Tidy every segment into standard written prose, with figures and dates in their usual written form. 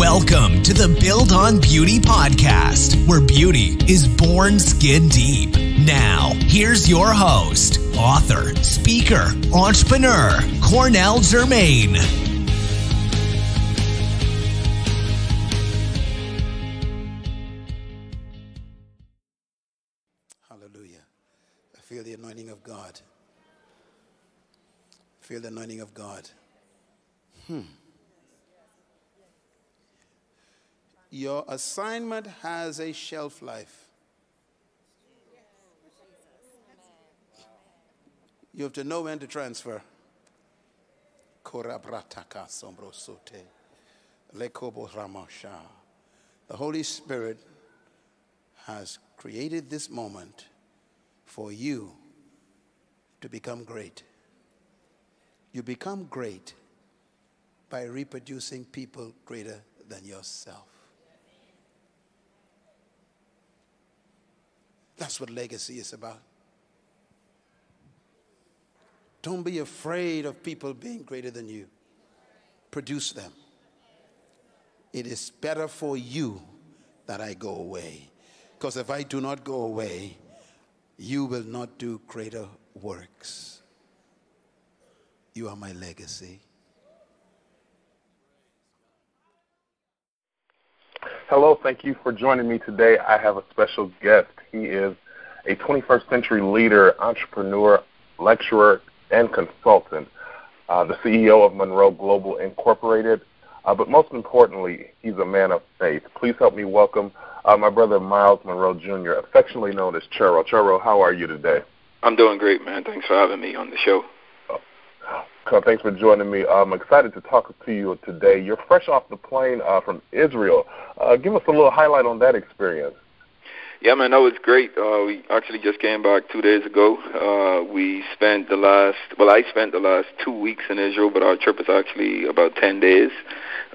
Welcome to the Build on Beauty podcast, where beauty is born skin deep. Now, here's your host, author, speaker, entrepreneur, Cornell Jermaine. Hallelujah. I feel the anointing of God. Feel the anointing of God. Your assignment has a shelf life. You have to know when to transfer. The Holy Spirit has created this moment for you to become great. You become great by reproducing people greater than yourself. That's what legacy is about. Don't be afraid of people being greater than you. Produce them. It is better for you that I go away. Because if I do not go away, you will not do greater works. You are my legacy. Hello, thank you for joining me today. I have a special guest. He is a 21st century leader, entrepreneur, lecturer, and consultant, the CEO of Munroe Global Incorporated. But most importantly, he's a man of faith. Please help me welcome my brother Myles Munroe Jr., affectionately known as Churro. Churro, how are you today? I'm doing great, man. Thanks for having me on the show. Thanks for joining me. I'm excited to talk to you today. You're fresh off the plane from Israel. Give us a little highlight on that experience. Yeah, man, that was great. We actually just came back 2 days ago. I spent the last 2 weeks in Israel, but our trip is actually about 10 days.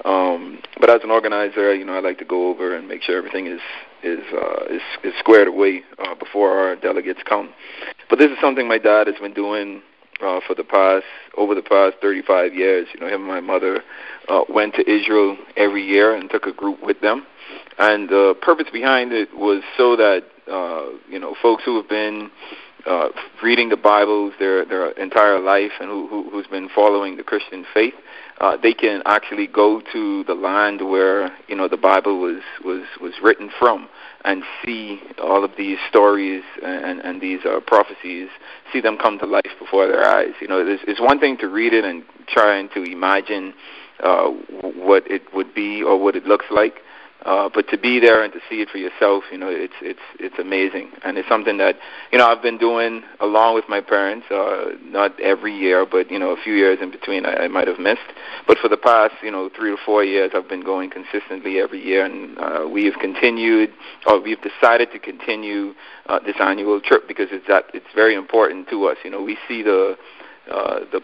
But as an organizer, I like to go over and make sure everything is squared away before our delegates come. But this is something my dad has been doing over the past 35 years. Him and my mother went to Israel every year and took a group with them. And the purpose behind it was so that, folks who have been reading the Bibles their entire life and who's been following the Christian faith, they can actually go to the land where, the Bible was written from and see all of these stories and these prophecies, see them come to life before their eyes. It's one thing to read it and trying to imagine what it would be or what it looks like. But to be there and to see it for yourself, it's amazing. And it's something that, I've been doing along with my parents, not every year, but, a few years in between I might have missed. But for the past, 3 to 4 years, I've been going consistently every year. And we've decided to continue this annual trip because it's very important to us. We see the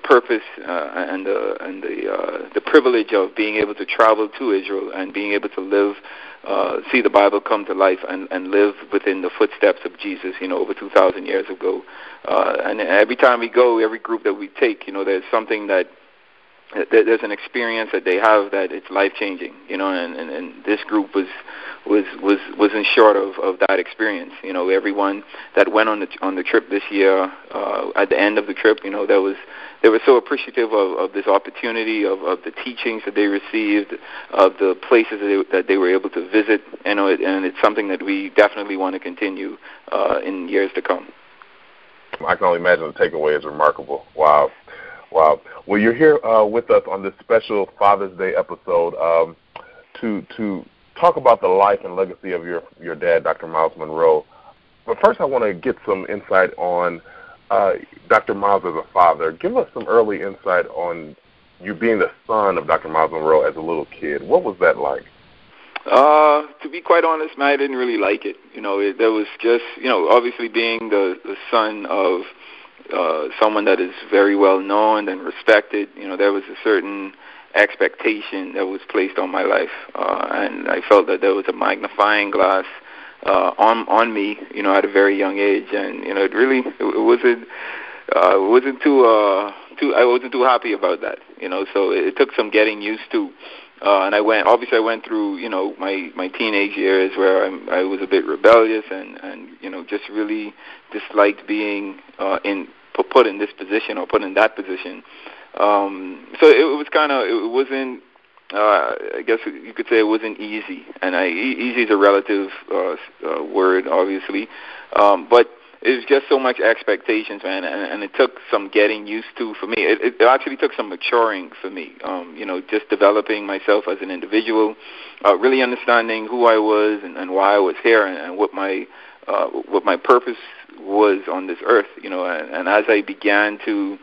purpose and the privilege of being able to travel to Israel and being able to live, see the Bible come to life and live within the footsteps of Jesus, over 2,000 years ago. And every time we go, every group that we take, there's something there's an experience that they have that it's life-changing, and this group wasn't short of that experience. Everyone that went on the trip this year, at the end of the trip, they were so appreciative of this opportunity, of the teachings that they received, of the places that they were able to visit, and it's something that we definitely want to continue in years to come. I can only imagine the takeaway is remarkable. Wow. Well, you're here with us on this special Father's Day episode to talk about the life and legacy of your dad, Dr. Myles Munroe. But first I want to get some insight on Dr. Myles as a father. Give us some early insight on you being the son of Dr. Myles Munroe as a little kid. What was that like? To be quite honest, man, I didn't really like it. There was just, obviously being the son of someone that is very well known and respected, there was a certain expectation that was placed on my life, and I felt that there was a magnifying glass on me, at a very young age, and it wasn't too I wasn't too happy about that. So it took some getting used to. And I went through, my teenage years where I was a bit rebellious and just really disliked being put in this position or put in that position. So it wasn't, I guess you could say it wasn't easy. And easy is a relative word, obviously. But it was just so much expectations, man, and it took some getting used to for me. It actually took some maturing for me, just developing myself as an individual, really understanding who I was and why I was here and what my purpose was on this earth, and as I began to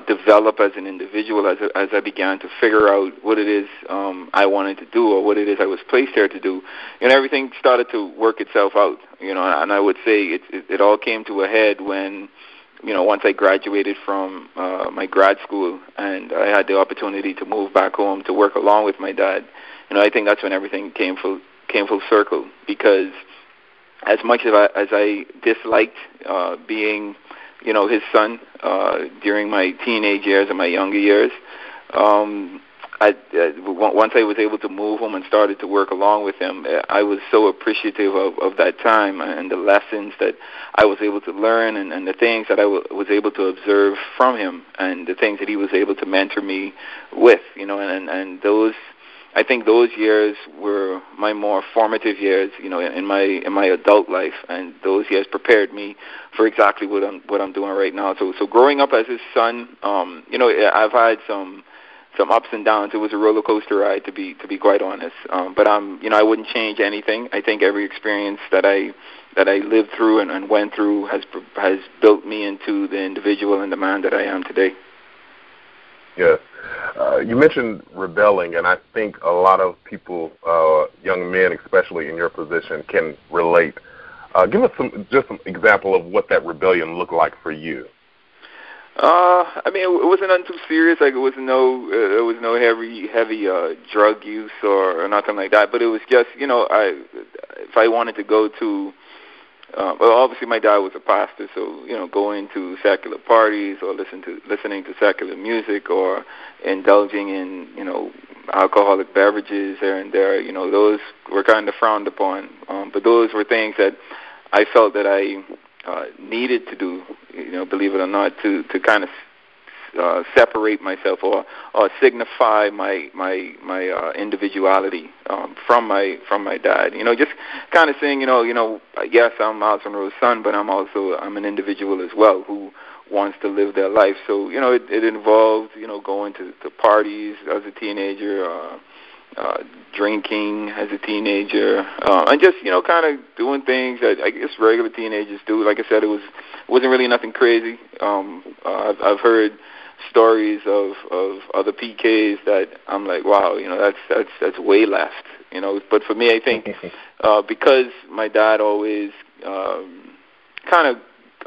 develop as an individual, as I began to figure out what it is I wanted to do or what it is I was placed here to do, everything started to work itself out, and I would say it all came to a head when, once I graduated from my grad school and I had the opportunity to move back home to work along with my dad. I think that's when everything came full circle, because as much as I disliked being, his son during my teenage years and my younger years, once I was able to move home and started to work along with him, I was so appreciative of that time and the lessons that I was able to learn and the things that I was able to observe from him and the things that he was able to mentor me with, and those. I think those years were my more formative years, in my adult life, and those years prepared me for exactly what I'm doing right now. So growing up as his son, I've had some ups and downs. It was a roller coaster ride, to be quite honest. But I wouldn't change anything. I think every experience that I lived through and went through has built me into the individual and the man that I am today. Yes. You mentioned rebelling, and I think a lot of people, young men especially in your position, can relate. Give us some example of what that rebellion looked like for you. It wasn't nothing too serious. Like, it was no heavy drug use or nothing like that. But it was just, if I wanted to go to, obviously my dad was a pastor, so going to secular parties or listening to secular music or indulging in alcoholic beverages here and there, those were kind of frowned upon. But those were things that I felt that I needed to do, believe it or not, to kind of separate myself or signify my individuality from my dad. Just kind of saying, yes, I'm Myles Munroe's son, but I'm an individual as well who wants to live their life. So it involved going to parties as a teenager, drinking as a teenager, and just kind of doing things that I guess regular teenagers do. Like I said, it wasn't really nothing crazy. I've heard stories of other PKs that I'm like, wow, that's way left, But for me, I think because my dad always kind of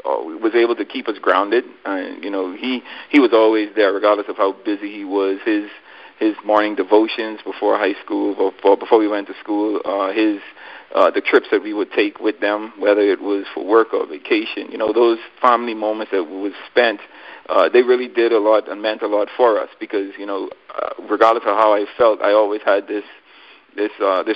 was able to keep us grounded, and he was always there, regardless of how busy he was. His morning devotions before high school, or before we went to school, the trips that we would take with them, whether it was for work or vacation, those family moments that was spent, they really did a lot and meant a lot for us, because regardless of how I felt, I always had this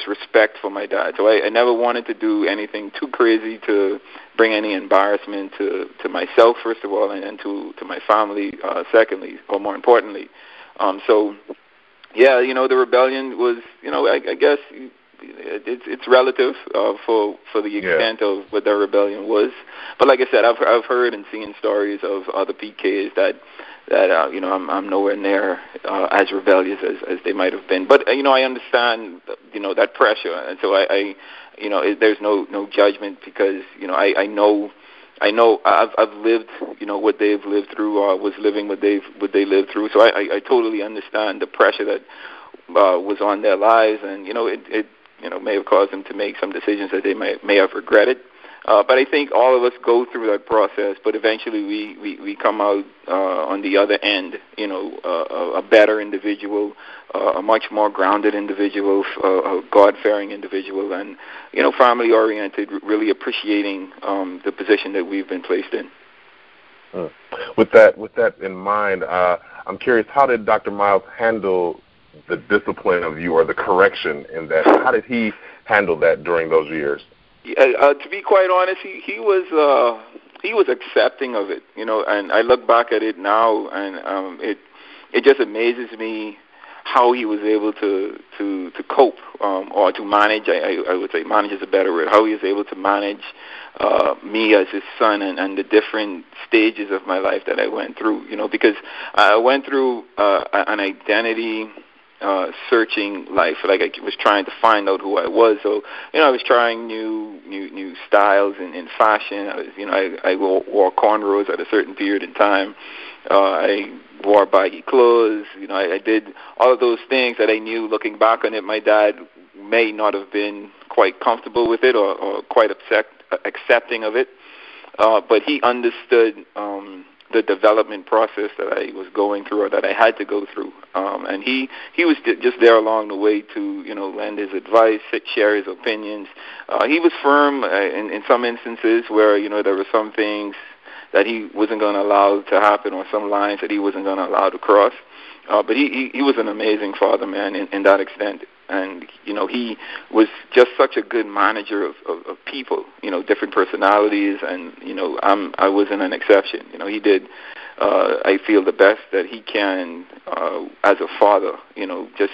respect for my dad. So I never wanted to do anything too crazy to bring any embarrassment to myself, first of all, and to my family, secondly, or more importantly. So yeah, the rebellion was, I guess it's relative for the extent of what the rebellion was. But like I said, I've heard and seen stories of other PKs that I'm nowhere near as rebellious as they might have been. But I understand that pressure, and so I there's no judgment, because I know I've lived what they've lived through, or was living what they lived through. So I totally understand the pressure that was on their lives, and it may have caused them to make some decisions that they may have regretted. But I think all of us go through that process, but eventually we come out on the other end, a better individual, a much more grounded individual, a God-fearing individual, and family-oriented, really appreciating the position that we've been placed in. With that in mind, I'm curious, how did Dr. Myles handle the discipline of you or the correction in that? How did he handle that during those years? To be quite honest, he was accepting of it, and I look back at it now, and it just amazes me how he was able to cope or to manage. I would say manage is a better word. How he was able to manage me as his son and the different stages of my life that I went through. Because I went through an identity searching life. Like I was trying to find out who I was. So I was trying new styles in fashion. I wore cornrows at a certain period in time. I wore baggy clothes. I did all of those things that I knew, looking back on it, my dad may not have been quite comfortable with it or quite accepting of it. But he understood the development process that I was going through or that I had to go through. And he was just there along the way to, lend his advice, share his opinions. He was firm in some instances where, there were some things that he wasn't going to allow to happen or some lines that he wasn't going to allow to cross. But he was an amazing father, man, in that extent. And, he was just such a good manager of people, different personalities. And, I wasn't an exception. He did, I feel, the best that he can as a father, just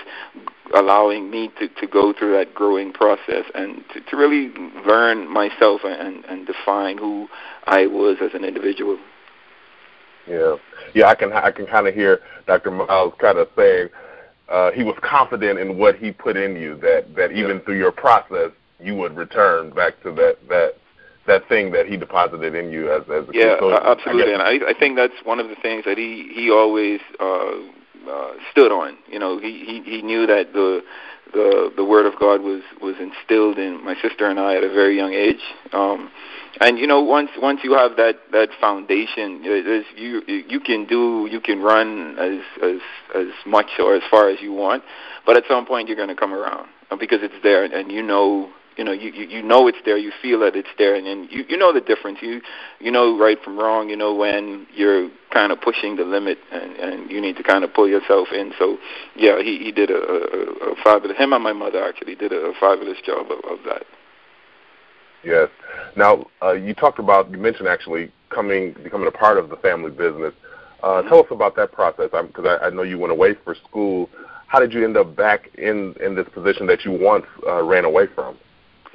allowing me to go through that growing process and to really learn myself and define who I was as an individual. Yeah, I can kind of hear Dr. Myles kind of saying he was confident in what he put in you, that even through your process you would return back to that thing that he deposited in you as a kid. So absolutely. And I think that's one of the things that he always stood on. He knew that the Word of God was instilled in my sister and I at a very young age. And once you have that foundation, you can run as much or as far as you want, but at some point you're going to come around because it's there, and you know it's there. You feel that it's there, and then you know the difference. You know right from wrong. You know when you're kind of pushing the limit, and you need to kind of pull yourself in. So yeah, he did a fabulous. Him and my mother actually did a fabulous job of that. Yes. Now you mentioned actually becoming a part of the family business. Tell us about that process, because I know you went away for school. How did you end up back in this position that you once ran away from?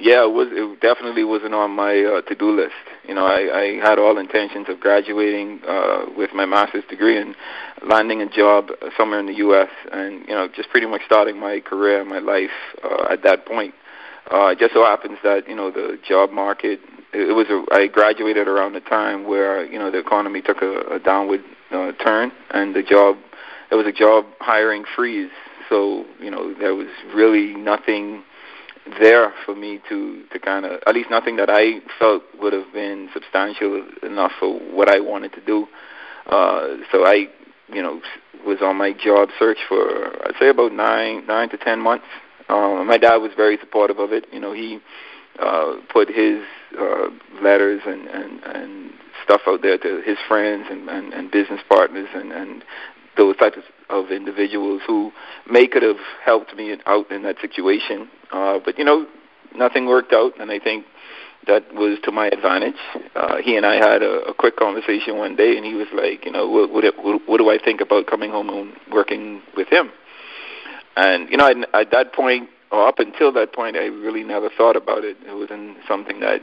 Yeah, it definitely wasn't on my to-do list. I had all intentions of graduating with my master's degree and landing a job somewhere in the U.S. and, just pretty much starting my career and my life at that point. It just so happens that, the job market, I graduated around the time where, the economy took a downward turn, and there was a job hiring freeze. So, there was really nothing there for me to kind of, at least nothing that I felt would have been substantial enough for what I wanted to do. So I, was on my job search for, I'd say about 9 to 10 months. My dad was very supportive of it. He put his letters and stuff out there to his friends and business partners and those types of individuals who could have helped me out in that situation. But, nothing worked out, and I think that was to my advantage. He and I had a quick conversation one day, and he was like, what do I think about coming home and working with him? And, at that point, or up until that point, I really never thought about it. It wasn't something that,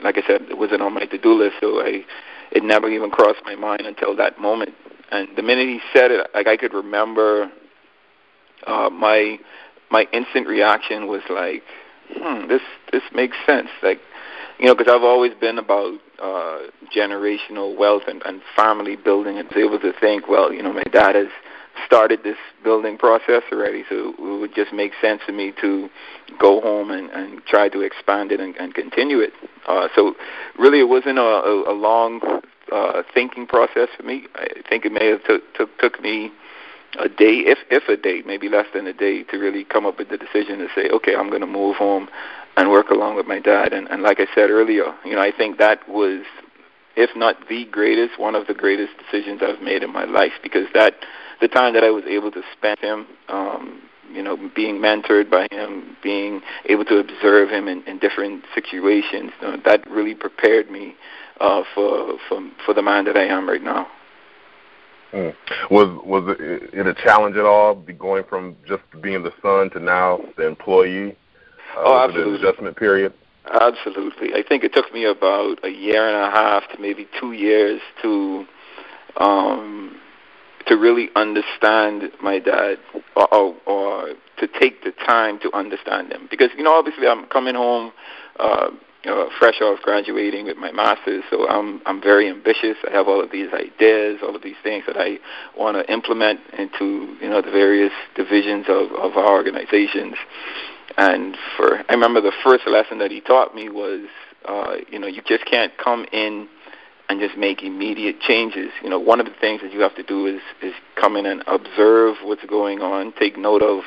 like I said, it wasn't on my to-do list, so it never even crossed my mind until that moment. And the minute he said it, I could remember my instant reaction was like, this makes sense. Like, because I've always been about generational wealth and family building, and was able to think, well, my dad has started this building process already, so it would just make sense for me to go home and try to expand it and continue it. So really it wasn't a long thinking process for me. I think it may have took me a day, if a day, maybe less than a day, to really come up with the decision to say, okay, I'm going to move home and work along with my dad. And like I said earlier, I think that was, if not the greatest, one of the greatest decisions I've made in my life, because that the time that I was able to spend with him, being mentored by him, being able to observe him in different situations, that really prepared me for the man that I am right now. Was it a challenge at all, going from just being the son to now the employee? Absolutely. Was it an adjustment period? Absolutely. I think it took me about a year and a half to maybe 2 years to really understand my dad, or to take the time to understand him. Because, obviously I'm coming home fresh off graduating with my master's, so I'm very ambitious. I have all of these ideas, all of these things that I want to implement into, the various divisions of our organizations. And I remember the first lesson that he taught me was, you just can't come in and just make immediate changes. One of the things that you have to do is come in and observe what's going on, take note of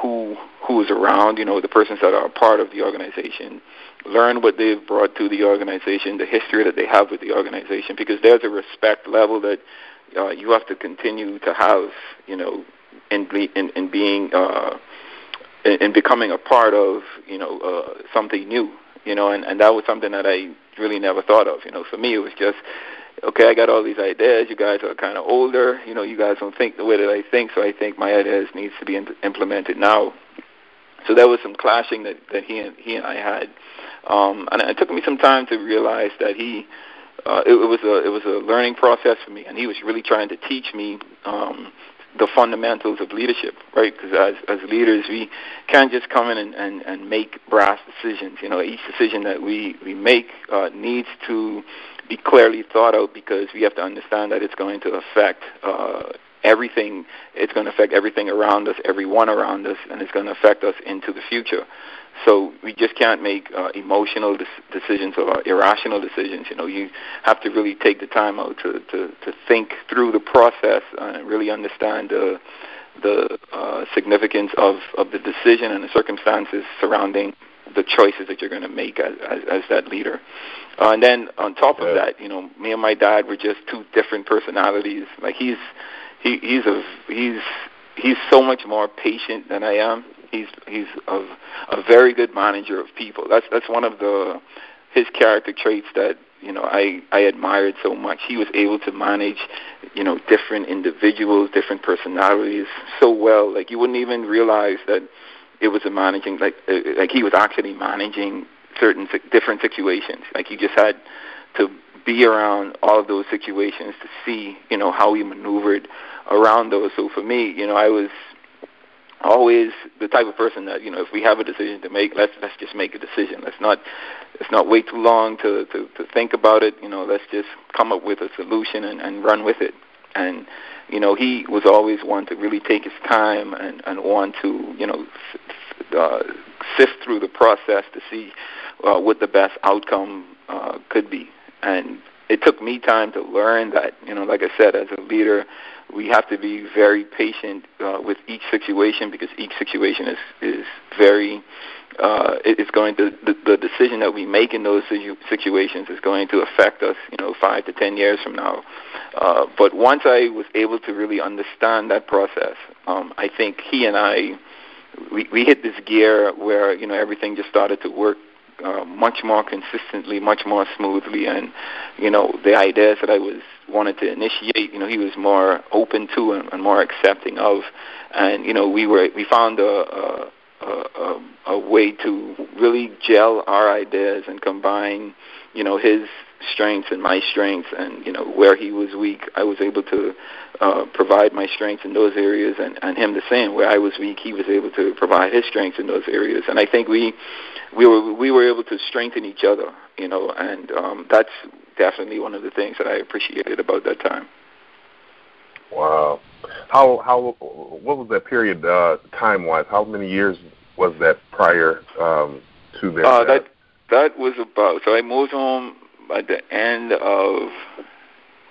who is around, the persons that are a part of the organization, learn what they've brought to the organization, the history that they have with the organization, because there's a respect level that you have to continue to have, in being in becoming a part of, something new, and that was something that I really never thought of. For me, it was just, okay, I got all these ideas. You guys are kind of older. You guys don't think the way that I think, so I think my ideas needs to be implemented now. So there was some clashing that he and I had, and it took me some time to realize that it was a learning process for me, and he was really trying to teach me the fundamentals of leadership, right? Because as leaders, we can't just come in and make brass decisions. Each decision that we make needs to be clearly thought out, because we have to understand that it's going to affect everything. It's going to affect everything around us, everyone around us, and it's going to affect us into the future. So we just can't make emotional decisions or irrational decisions. You have to really take the time out to think through the process and really understand the significance of the decision and the circumstances surrounding the choices that you're going to make as that leader. And then on top of that, me and my dad were just two different personalities. Like he's so much more patient than I am. He's a very good manager of people. That's one of his character traits that I admired so much. He was able to manage different individuals, different personalities so well. Like you wouldn't even realize that it was managing. Like he was actually managing certain different situations. Like he just had to be around all of those situations to see how he maneuvered around those. So for me, I was always the type of person that if we have a decision to make, let's just make a decision. Let's not wait too long to think about it. Let's just come up with a solution and run with it. And he was always one to really take his time and want to sift through the process to see what the best outcome could be. And it took me time to learn that. Like I said, as a leader, we have to be very patient with each situation, because each situation is very it's going to the decision that we make in those situations is going to affect us 5 to 10 years from now. But once I was able to really understand that process, I think he and I we hit this gear where everything just started to work much more consistently, much more smoothly, and the ideas that I wanted to initiate, he was more open to and more accepting of, and we found a way to really gel our ideas and combine his strengths and my strengths, and where he was weak, I was able to provide my strengths in those areas, and him the same. Where I was weak, he was able to provide his strengths in those areas, and I think we were able to strengthen each other, and that's definitely one of the things that I appreciated about that time. Wow. What was that period time-wise? How many years was that prior to that? That was about, so I moved home at the end of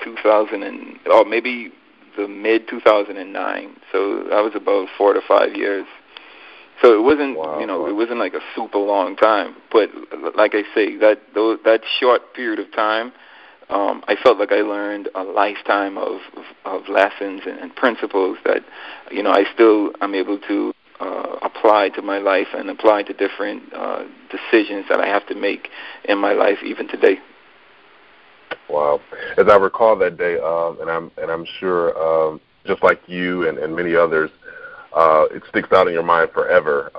2000 or maybe the mid-2009. So that was about 4 to 5 years. So it wasn't, it wasn't like a super long time. But like I say, that short period of time I felt like I learned a lifetime of lessons and principles that, I'm able to apply to my life and apply to different decisions that I have to make in my life even today. Wow. As I recall that day, and I'm sure, just like you and many others, it sticks out in your mind forever.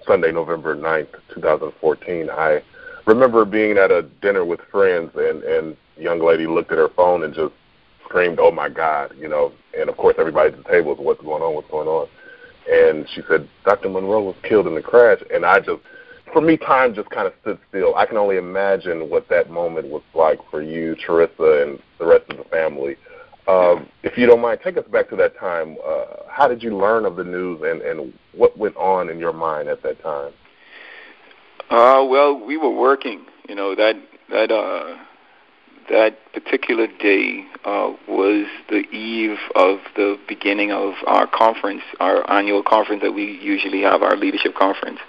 Sunday, November 9th, 2014, I remember being at a dinner with friends, and a young lady looked at her phone and just screamed, "Oh, my God," and, of course, everybody at the table was, what's going on? And she said, Dr. Munroe was killed in the crash. And for me, time just kind of stood still. I can only imagine what that moment was like for you, Teresa, and the rest of the family. If you don't mind, take us back to that time. How did you learn of the news, and what went on in your mind at that time? Well, we were working. That particular day was the eve of the beginning of our conference, our annual conference that we usually have, our leadership conference.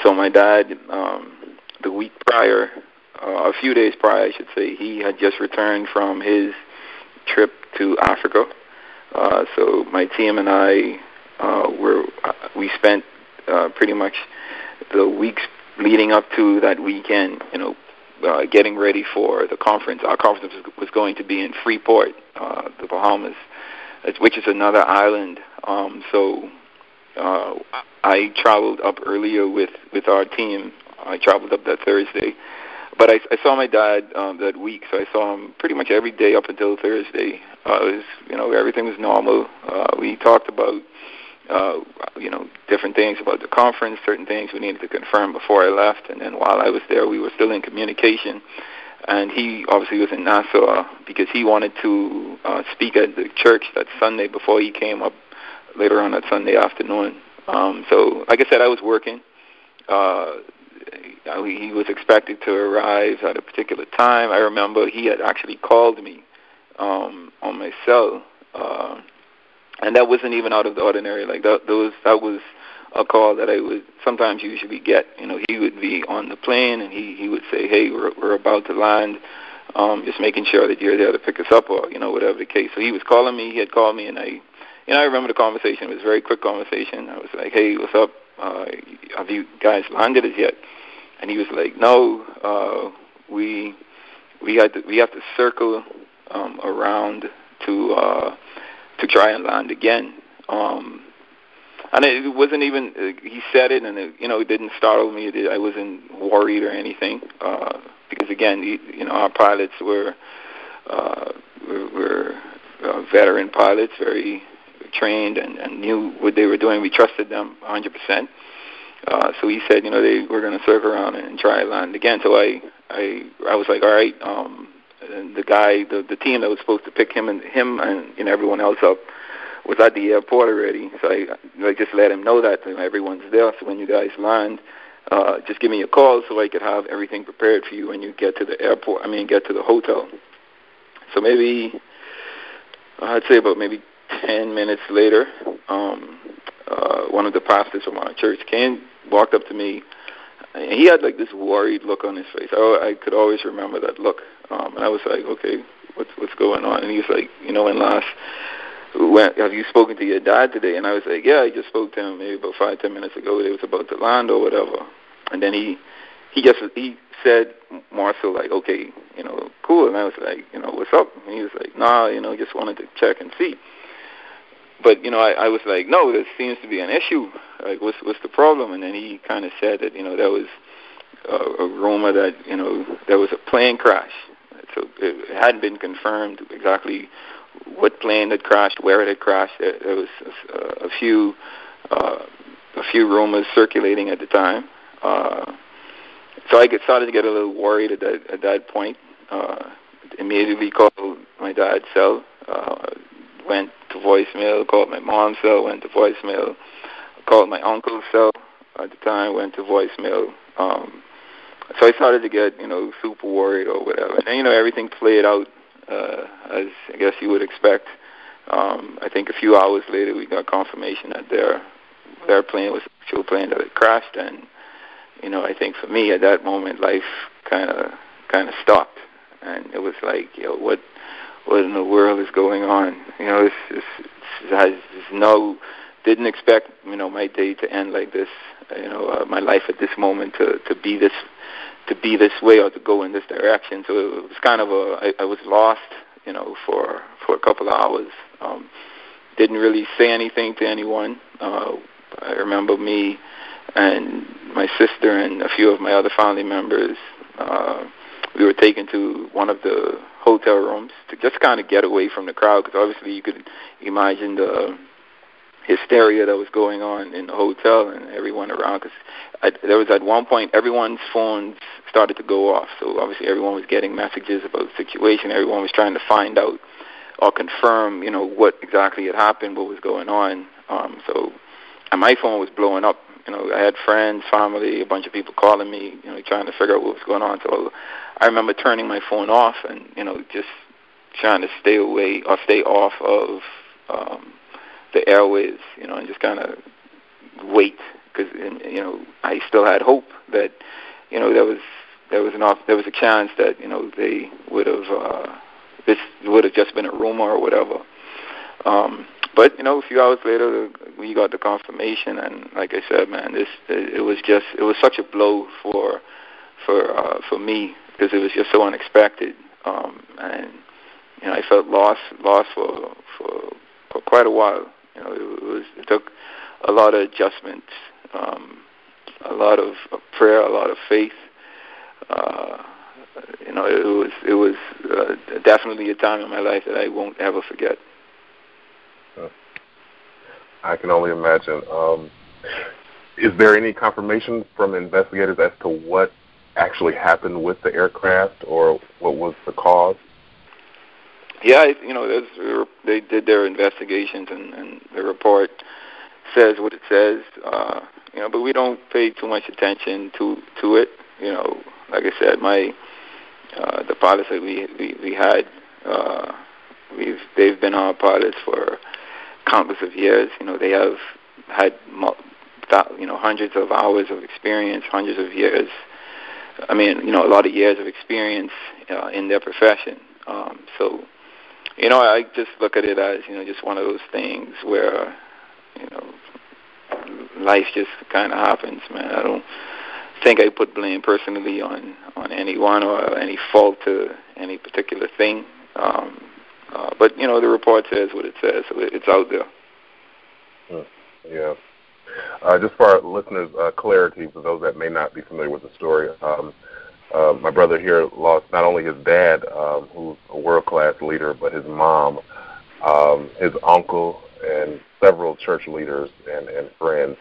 So my dad, the week prior, a few days prior, I should say, he had just returned from his trip to Africa. So my team and I we spent pretty much the weeks leading up to that weekend, getting ready for the conference. Our conference was going to be in Freeport, the Bahamas, which is another island. So I traveled up earlier with our team. I traveled up that Thursday. But I saw my dad that week, so I saw him pretty much every day up until Thursday. Everything was normal. We talked about, different things about the conference, certain things we needed to confirm before I left. And then while I was there, we were still in communication. And he obviously was in Nassau because he wanted to speak at the church that Sunday before he came up later on that Sunday afternoon. So, like I said, I was working. He was expected to arrive at a particular time. I remember he had actually called me on my cell, and that wasn't even out of the ordinary. Like that was a call that I would sometimes usually get. He would be on the plane, and he would say, "Hey, we're about to land. Just making sure that you're there to pick us up," or whatever the case. So he was calling me. He had called me, and I remember the conversation. It was a very quick conversation. I was like, "Hey, what's up? Have you guys landed as yet?" And he was like, "No, we have to circle around to try and land again." And it wasn't even he said it, and it didn't startle me. I wasn't worried or anything because again, our pilots were veteran pilots, very trained and knew what they were doing. We trusted them 100%. So he said, they were going to circle around and try to land again. So I was like, all right. And the guy, the team that was supposed to pick him and everyone else up was at the airport already. So I just let him know that everyone's there. So when you guys land, just give me a call so I could have everything prepared for you when you get to the airport. Get to the hotel. So maybe I'd say about maybe 10 minutes later, one of the pastors from our church walked up to me, and he had like this worried look on his face. I could always remember that look, and I was like, okay, what's going on? And he was like, have you spoken to your dad today? And I was like, yeah, I just spoke to him maybe about 5-10 minutes ago. They was about to land or whatever. And then he said more so like, okay, cool. And I was like, what's up? And he was like, nah, just wanted to check and see. But, I was like, no, there seems to be an issue. Like, what's the problem? And then he kind of said that, there was a rumor that, there was a plane crash. So it hadn't been confirmed exactly what plane had crashed, where it had crashed. There was a few rumors circulating at the time. So I started to get a little worried at that point. Immediately called my dad's cell. Went to voicemail, called my mom's cell, went to voicemail, called my uncle's cell at the time, went to voicemail. So I started to get, super worried or whatever. And, everything played out as I guess you would expect. I think a few hours later we got confirmation that their plane was the actual plane that had crashed. And, I think for me at that moment life kind of stopped. and it was like, what in the world is going on? Didn't expect, my day to end like this. My life at this moment to be this way or to go in this direction. So it was kind of I was lost, for a couple of hours. Didn't really say anything to anyone. I remember me and my sister and a few of my other family members, we were taken to one of the hotel rooms to just kind of get away from the crowd, because obviously you could imagine the hysteria that was going on in the hotel and everyone around, because there was at one point everyone's phones started to go off. So obviously everyone was getting messages about the situation. Everyone was trying to find out or confirm, what exactly had happened, what was going on. And my phone was blowing up. I had friends, family, a bunch of people calling me, trying to figure out what was going on. So I remember turning my phone off and, just trying to stay away or stay off of the airwaves, and just kind of wait, because I still had hope that there was a chance that they would have this would have just been a rumor or whatever. But a few hours later, we got the confirmation, and like I said, man, it was such a blow for me, because it was just so unexpected, and I felt lost for quite a while. It took a lot of adjustment, a lot of prayer, a lot of faith. It was definitely a time in my life that I won't ever forget. I can only imagine. Is there any confirmation from investigators as to what actually happened with the aircraft, or what was the cause? Yeah, they did their investigations, and the report says what it says. But we don't pay too much attention to it. Like I said, the pilots that we had, they've been our pilots for countless of years. They have had hundreds of hours of experience, hundreds of years. A lot of years of experience in their profession. So I just look at it as just one of those things where life just kind of happens, man. I don't think I put blame personally on anyone or any fault to any particular thing. But the report says what it says, so it's out there. Yeah. Just for our listeners' clarity, for those that may not be familiar with the story, my brother here lost not only his dad, who's a world-class leader, but his mom, his uncle, and several church leaders and friends.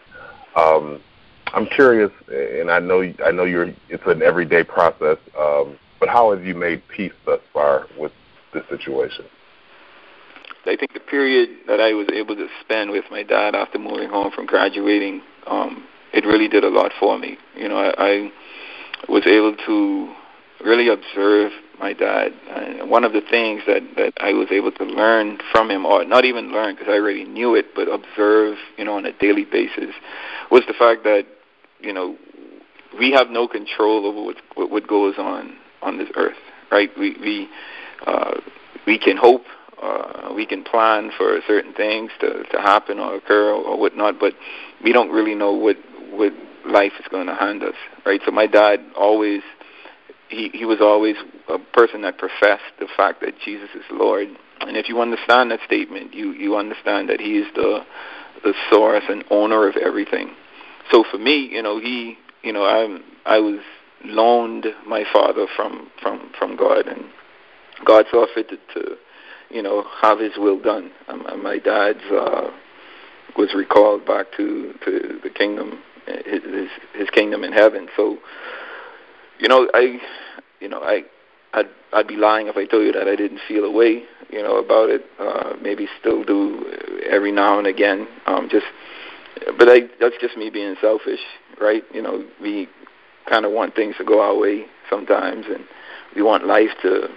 I'm curious, and I know it's an everyday process, but how have you made peace thus far with this situation? I think the period that I was able to spend with my dad after moving home from graduating, it really did a lot for me. I was able to really observe my dad. And one of the things that I was able to learn from him, or not even learn because I already knew it, but observe, on a daily basis, was the fact that, we have no control over what goes on this earth, right? We can hope, we can plan for certain things to happen or occur or whatnot, but we don't really know what life is going to hand us, right? So my dad always, he was always a person that professed the fact that Jesus is Lord. And if you understand that statement, you understand that he is the source and owner of everything. So for me, I was loaned my father from God, and God saw fit to have his will done. My dad's was recalled back to the kingdom, his kingdom in heaven. So, I'd be lying if I told you that I didn't feel a way, about it. Maybe still do every now and again. But that's just me being selfish, right? We kind of want things to go our way sometimes, and we want life to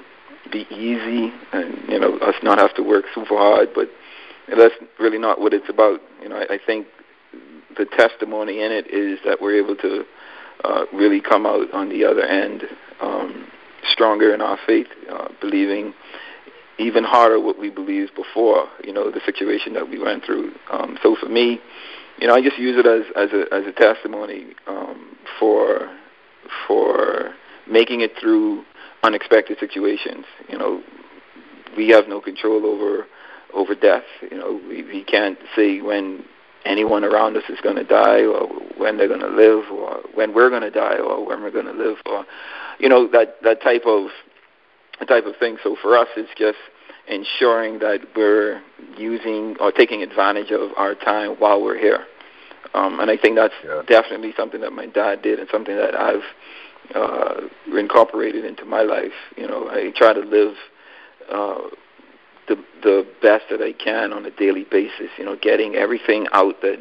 be easy, and us not have to work super hard. But that's really not what it's about. I think the testimony in it is that we're able to really come out on the other end stronger in our faith, believing even harder what we believed before, the situation that we went through. So for me, I just use it as a testimony for making it through unexpected situations. We have no control over death. We can't say when anyone around us is going to die, or when they're going to live, or when we're going to die, or when we're going to live, or that type of thing. So for us, it's just ensuring that we're using or taking advantage of our time while we're here. And I think that's definitely something that my dad did, and something that I've incorporated into my life. I try to live the best that I can on a daily basis, getting everything out that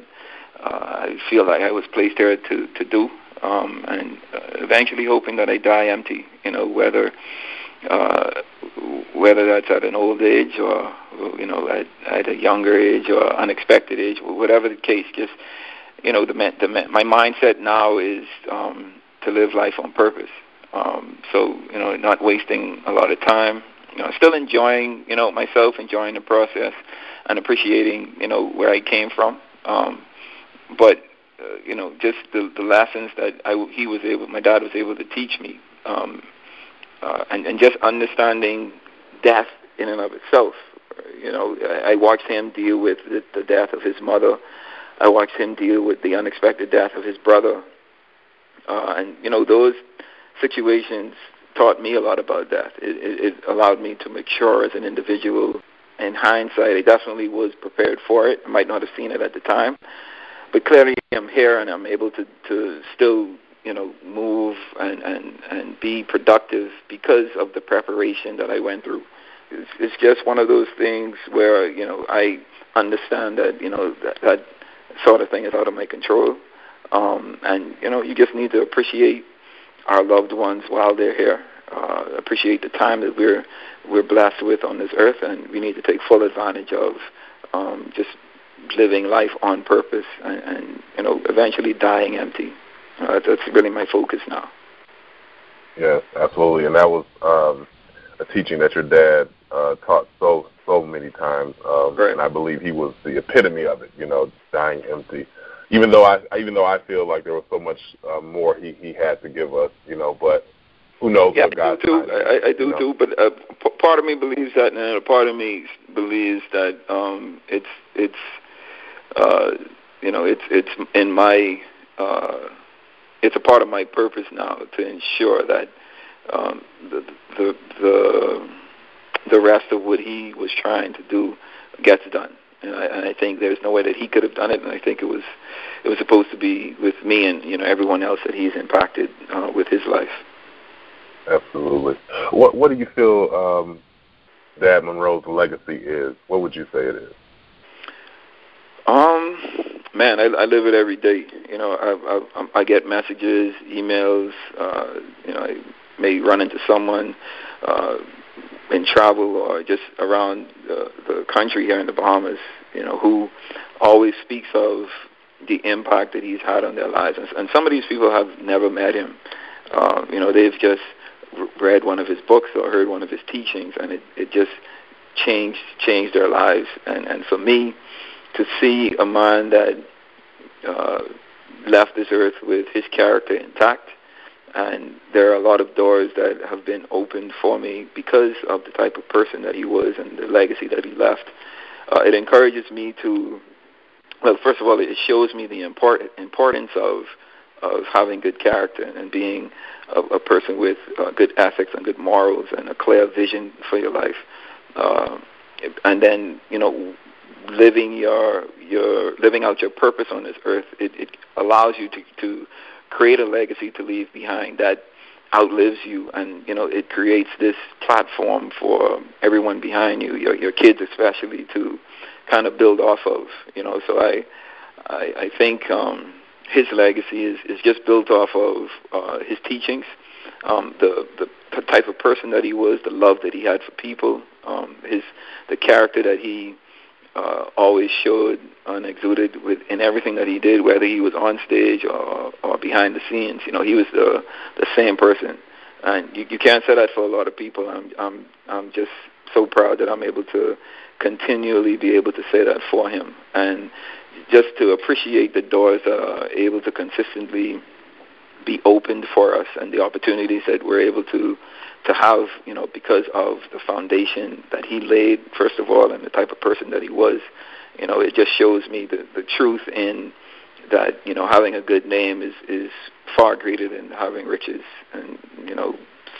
I feel like I was placed here to do, and eventually hoping that I die empty, whether that's at an old age or at a younger age or unexpected age, whatever the case. Just my mindset now is to live life on purpose. So not wasting a lot of time. Still enjoying myself, enjoying the process, and appreciating where I came from. But just the lessons that my dad was able to teach me. And just understanding death in and of itself. I watched him deal with the death of his mother. I watched him deal with the unexpected death of his brother. And those situations taught me a lot about death. It allowed me to mature as an individual. In hindsight, I definitely was prepared for it. I might not have seen it at the time, but clearly I'm here and I'm able to still move and be productive because of the preparation that I went through. It's just one of those things where, I understand that, that sort of thing is out of my control. And, you just need to appreciate our loved ones while they're here, appreciate the time that we're blessed with on this earth, and we need to take full advantage of just living life on purpose and eventually dying empty. That's really my focus now. Yes, absolutely. And that was a teaching that your dad taught so many times. Right. And I believe he was the epitome of it, dying empty. Even though I feel like there was so much more he had to give us, but who knows what God's too. I do too, but part of me believes that, and a part of me believes that it's in my it's a part of my purpose now to ensure that the rest of what he was trying to do gets done. And I think there's no way that he could have done it, and I think it was supposed to be with me and everyone else that he's impacted with his life. Absolutely. What do you feel Dad Munroe's legacy is? What would you say it is? Man, I live it every day. I get messages, emails. I may run into someone in travel or just around the country here in the Bahamas, who always speaks of the impact that he's had on their lives. And some of these people have never met him. They've just read one of his books or heard one of his teachings, and it just changed their lives. And for me, to see a man that left this earth with his character intact, and there are a lot of doors that have been opened for me because of the type of person that he was and the legacy that he left. It encourages me to, well, first of all, it shows me the importance of having good character and being a person with good ethics and good morals and a clear vision for your life. And then, living out your purpose on this earth, it allows you to create a legacy to leave behind that outlives you, and it creates this platform for everyone behind you, your kids especially, to kind of build off of. So I think his legacy is just built off of his teachings, the type of person that he was, the love that he had for people, the character that he always showed and exuded in everything that he did, whether he was on stage or behind the scenes. He was the same person. And you can't say that for a lot of people. I'm just so proud that I'm able to continually be able to say that for him, and just to appreciate the doors that are able to consistently be opened for us and the opportunities that we're able to have, because of the foundation that he laid, first of all, and the type of person that he was. It just shows me the truth in that, having a good name is far greater than having riches and,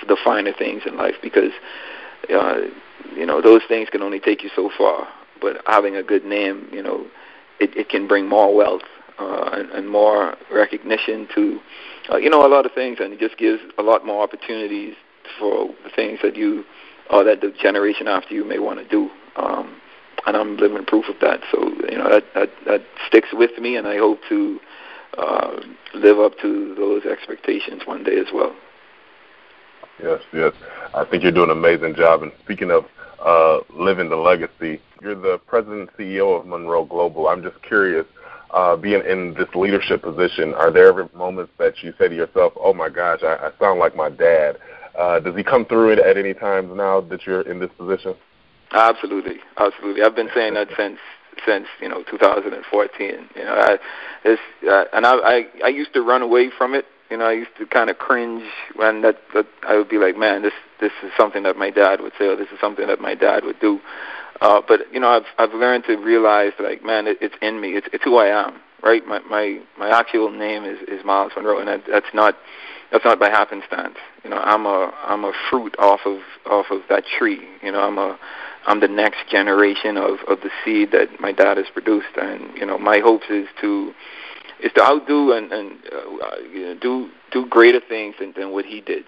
the finer things in life, because, those things can only take you so far. But having a good name, it can bring more wealth and more recognition to, a lot of things, and it just gives a lot more opportunities for the things that you or that the generation after you may want to do. And I'm living proof of that. So, that sticks with me, and I hope to live up to those expectations one day as well. Yes. I think you're doing an amazing job. And speaking of living the legacy, you're the president and CEO of Munroe Global. I'm just curious, being in this leadership position, are there ever moments that you say to yourself, oh, my gosh, I sound like my dad? Does he come through it at any times now that you're in this position? Absolutely. I've been saying that since 2014. And I used to run away from it. I used to kind of cringe when that I would be like, man, this is something that my dad would say, or this is something that my dad would do. But I've learned to realize, like, man, it's in me. It's who I am, right? My actual name is Myles Munroe, and that's not by happenstance. I'm a fruit off of that tree. I'm the next generation of the seed that my dad has produced, and my hopes is to outdo and do greater things than what he did.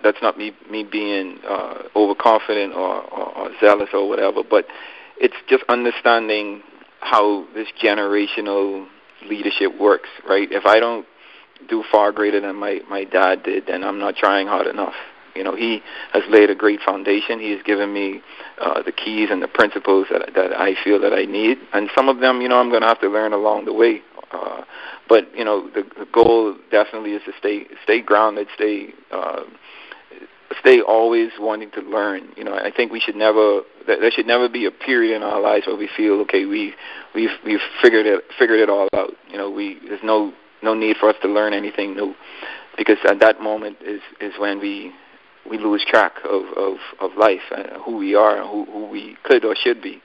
That's not me being overconfident or zealous or whatever, but it's just understanding how this generational leadership works, right? If I don't do far greater than my dad did, then I'm not trying hard enough. He has laid a great foundation. He has given me the keys and the principles that I feel that I need, and some of them, I'm going to have to learn along the way. But the goal definitely is to stay grounded, stay always wanting to learn. I think there should never be a period in our lives where we feel, okay, we've figured it all out. There's no need for us to learn anything new, because at that moment is when we lose track of life and who we are and who we could or should be.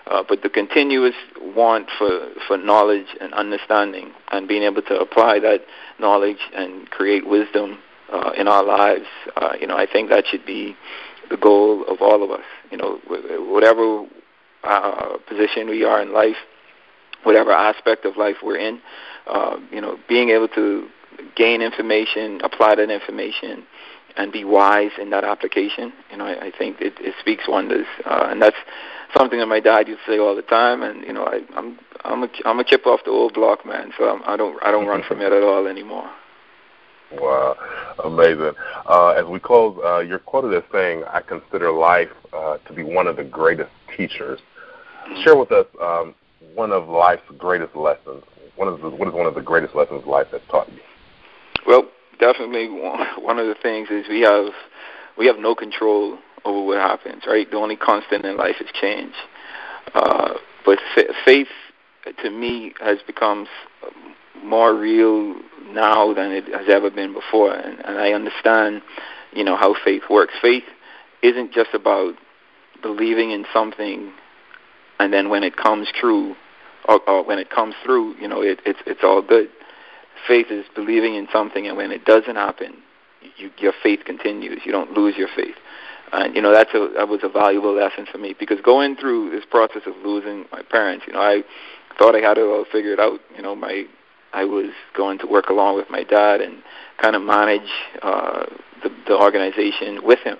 But the continuous want for knowledge and understanding and being able to apply that knowledge and create wisdom in our lives, I think that should be the goal of all of us. Whatever position we are in life, whatever aspect of life we're in, being able to gain information, apply that information, and be wise in that application, I think it speaks wonders. And that's something that my dad used to say all the time. And I'm a chip off the old block, man. So I don't run from it at all anymore. Wow, amazing. As we close, you're quoted as saying, "I consider life to be one of the greatest teachers." Mm-hmm. Share with us one of life's greatest lessons. What is one of the greatest lessons life has taught you? Well, definitely one of the things is we have no control over what happens, right? The only constant in life is change. But faith, to me, has become more real now than it has ever been before. And I understand, how faith works. Faith isn't just about believing in something and then when it comes true or when it comes through, it's all good. Faith is believing in something, and when it doesn't happen, your faith continues. You don't lose your faith. And, that was a valuable lesson for me, because going through this process of losing my parents, I thought I had it all figured out. I was going to work along with my dad and kind of manage the organization with him.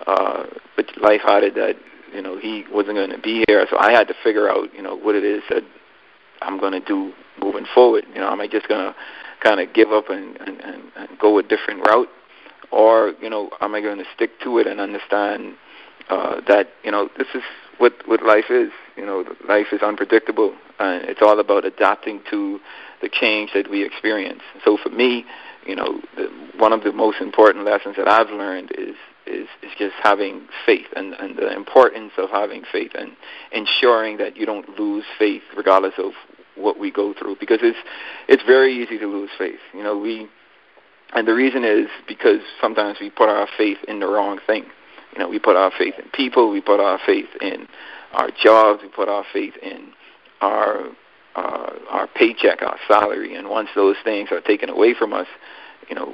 But life had it that, he wasn't going to be here, so I had to figure out, what it is that I'm going to do moving forward. Am I just going to kind of give up and go a different route? Or, am I going to stick to it and understand that, this is what life is. Life is unpredictable, and it's all about adapting to the change that we experience. So for me, one of the most important lessons that I've learned is just having faith and the importance of having faith and ensuring that you don't lose faith regardless of what we go through, because it's very easy to lose faith. And the reason is because sometimes we put our faith in the wrong thing. We put our faith in people, we put our faith in our jobs, we put our faith in our paycheck, our salary, and once those things are taken away from us,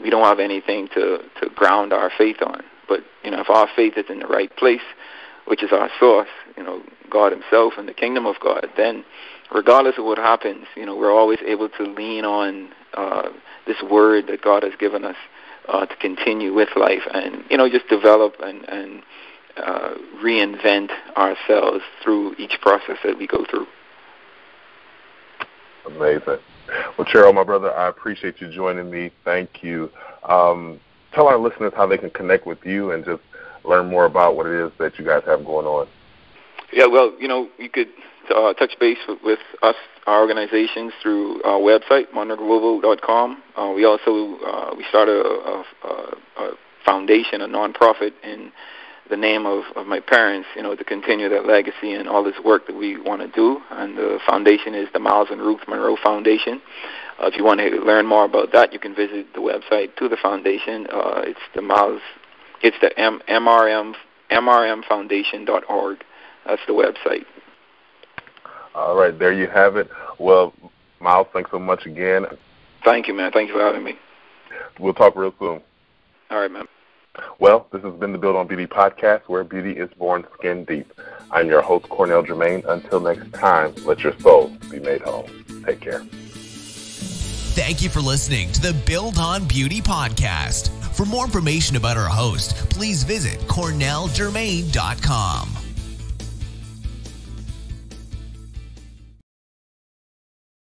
we don't have anything to ground our faith on. But if our faith is in the right place, which is our source, God Himself and the kingdom of God, then regardless of what happens, we're always able to lean on this word that God has given us to continue with life and just develop and reinvent ourselves through each process that we go through. Amazing. Well, Cheryl, my brother, I appreciate you joining me. Thank you. Tell our listeners how they can connect with you and just learn more about what it is that you guys have going on. Yeah, well, you could touch base with us, our organizations, through our website, monroeglobal.com. We also we started a foundation, a nonprofit, in the name of my parents, to continue that legacy and all this work that we want to do. And the foundation is the Myles and Ruth Munroe Foundation. If you want to learn more about that, you can visit the website to the foundation. It's the mrmfoundation.org. That's the website. All right, there you have it. Well, Myles, thanks so much again. Thank you, man. Thank you for having me. We'll talk real soon. All right, man. Well, this has been the Build on Beauty podcast, where beauty is born skin deep. I'm your host, Cornell Jermaine. Until next time, let your soul be made whole. Take care. Thank you for listening to the Build on Beauty podcast. For more information about our host, please visit cornelljermaine.com.